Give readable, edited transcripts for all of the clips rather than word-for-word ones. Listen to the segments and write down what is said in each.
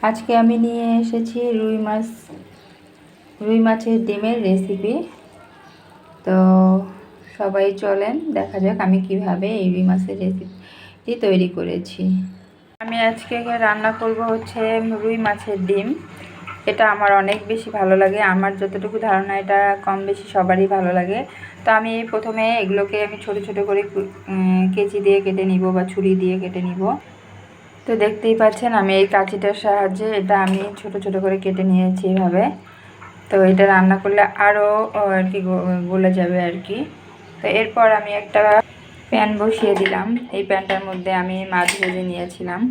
আজকে আমি নিয়ে এসেছি রুই মাছের ডিমের রেসিপি। তো সবাই চলেন দেখা যাক আমি কিভাবে এই রুই মাছের রেসিপি তৈরি করেছি। আমি আজকে রান্না করব হচ্ছে রুই মাছের ডিম। এটা আমার অনেক বেশি ভালো লাগে, আমার যতটুকু ধারণা এটা কম বেশি সবারই ভালো লাগে। তো আমি প্রথমে এগুলোকে আমি ছোট ছোট করে কেচি দিয়ে কেটে নিব বা ছুরি দিয়ে কেটে নিব। তো দেখতেই পাচ্ছেন আমি এই কাঁচিটার সাহায্যে এটা আমি ছোট ছোট করে কেটে নিয়েছি এভাবে। তো এটা রান্না করলে আরও আর কি গলে যাবে আর কি। তো এরপর আমি একটা প্যান বসিয়ে দিলাম। এই প্যানটার মধ্যে আমি মাছ ভেজে নিয়েছিলাম,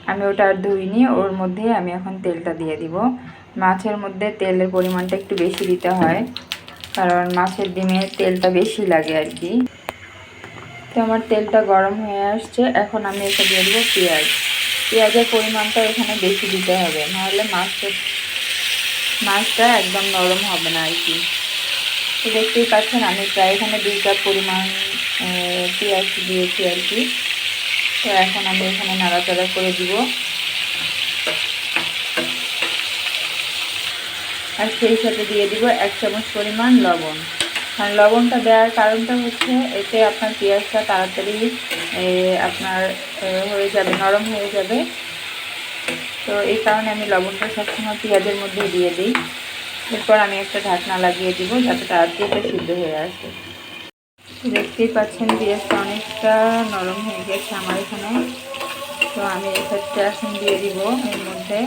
আমি ওটা আর ধুইনি। ওর মধ্যে আমি এখন তেলটা দিয়ে দিব। মাছের মধ্যে তেলের পরিমাণটা একটু বেশি দিতে হয়, কারণ মাছের ডিমে তেলটা বেশি লাগে আর কি। তো আমার তেলটা গরম হয়ে আসছে, এখন আমি এটা দিয়ে দেবো পেঁয়াজের পরিমাণটা এখানে বেশি দিতে হবে, নাহলে মাছটা একদম নরম হবে না আর কি। তো দেখতেই পাচ্ছেন আমি প্রায় এখানে 2 কাপ পরিমাণ পেঁয়াজ দিয়েছি আর কি। তো এখন আমি এখানে নাড়াচাড়া করে দিব। আর সেই সাথে দিয়ে দিব 1 চামচ পরিমাণ লবণ। আর লবণটা দেওয়ার কারণটা হচ্ছে এতে আপনার পেঁয়াজটা তাড়াতাড়ি আপনার হয়ে যাবে, নরম হয়ে যাবে। তো এই কারণে আমি লবণটা সবসময় পেঁয়াজের মধ্যে দিয়ে দিই। এরপর আমি একটা ঢাকনা লাগিয়ে দিব যাতে তাড়াতাড়ি এটা সিদ্ধ হয়ে আসে। দেখতেই পাচ্ছেন পেঁয়াজটা অনেকটা নরম হয়ে গেছে আমার এখানে। তো আমি এক্ষেত্রে এখন দিয়ে দিব এর মধ্যে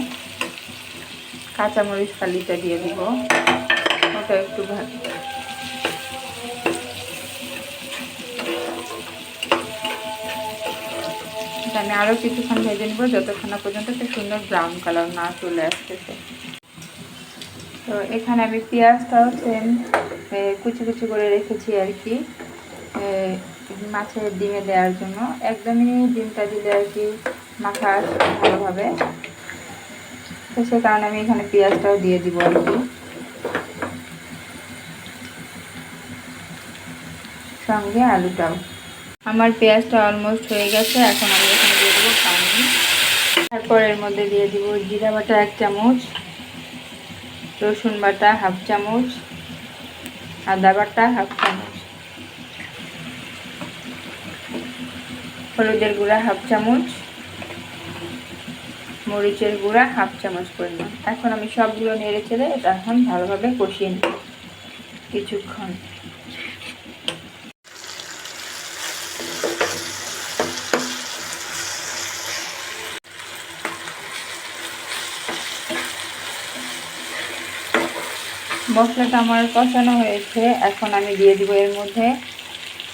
কাঁচামরিচ ফালিটা দিয়ে দিব। ওটা একটু আমি আরও কিছুক্ষণ ভেজে নেব, যতক্ষণ না পর্যন্ত একটা সুন্দর ব্রাউন কালার না চলে আসতেছে। তো এখানে আমি পেঁয়াজটাও সেম কুচি কুচি করে রেখেছি আর কি, মাছের ডিমে দেওয়ার জন্য। একদমই ডিমটা দিলে আর কি মাখা আসবে ভালোভাবে। তো সে কারণে আমি এখানে পেঁয়াজটাও দিয়ে দিব আর কি, সঙ্গে আলুটাও। আমার পেঁয়াজটা অলমোস্ট হয়ে গেছে, এখন আমি এখানে দিয়ে দেবো পানি। তারপর এর মধ্যে দিয়ে দিব জিরা বাটা 1 চামচ, রসুন বাটা 1/2 চামচ, আদা বাটা 1/2 চামচ, হলুদের গুঁড়া 1/2 চামচ, মরিচের গুঁড়া 1/2 চামচ পরিমাণ। এখন আমি সবগুলো নেড়ে চেড়ে এটা এখন ভালোভাবে কষিয়ে নেব কিছুক্ষণ। মশলাটা আমার কষানো হয়েছে, এখন আমি দিয়ে দিব এর মধ্যে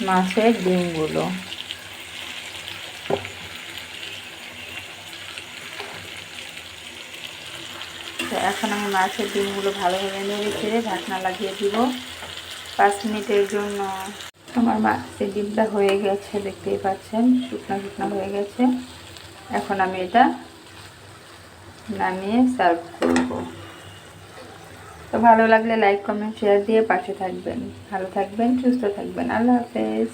মাছের ডিমগুলো। তো এখন আমি মাছের ডিমগুলো ভালোভাবে নেড়ে চেড়ে ঢাকনা লাগিয়ে দিব 5 মিনিটের জন্য। আমার মাছের ডিমটা হয়ে গেছে, দেখতেই পাচ্ছেন শুকনো শুকনো হয়ে গেছে। এখন আমি এটা নামিয়ে সার্ভ করব। তো ভালো লাগলে লাইক কমেন্ট শেয়ার দিয়ে পাশে থাকবেন। ভালো থাকবেন, সুস্থ থাকবেন। আল্লাহ হাফেজ।